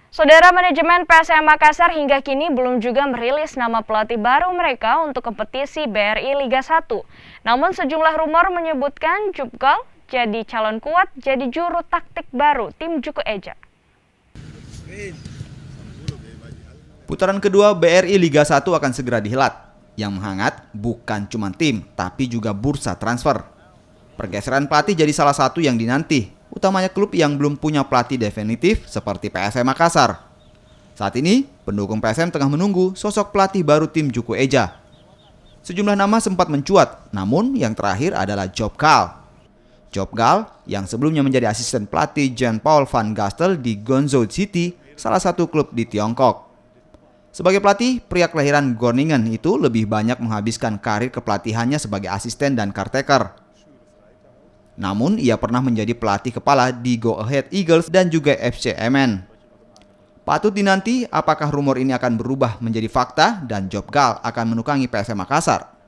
Saudara, manajemen PSM Makassar hingga kini belum juga merilis nama pelatih baru mereka untuk kompetisi BRI Liga 1. Namun sejumlah rumor menyebutkan Jupgal jadi calon kuat jadi juru taktik baru tim Juku Eja. Putaran kedua BRI Liga 1 akan segera dihelat. Yang menghangat bukan cuma tim, tapi juga bursa transfer. Pergeseran pelatih jadi salah satu yang dinanti, utamanya klub yang belum punya pelatih definitif seperti PSM Makassar. Saat ini, pendukung PSM tengah menunggu sosok pelatih baru tim Juku Eja. Sejumlah nama sempat mencuat, namun yang terakhir adalah Jopgal. Jopgal yang sebelumnya menjadi asisten pelatih Jean-Paul van Gastel di Guangzhou City, salah satu klub di Tiongkok. Sebagai pelatih, pria kelahiran Groningen itu lebih banyak menghabiskan karir kepelatihannya sebagai asisten dan caretaker. Namun, ia pernah menjadi pelatih kepala di Go Ahead Eagles dan juga FC Emmen. Patut dinanti apakah rumor ini akan berubah menjadi fakta dan Jopgal akan menukangi PSM Makassar.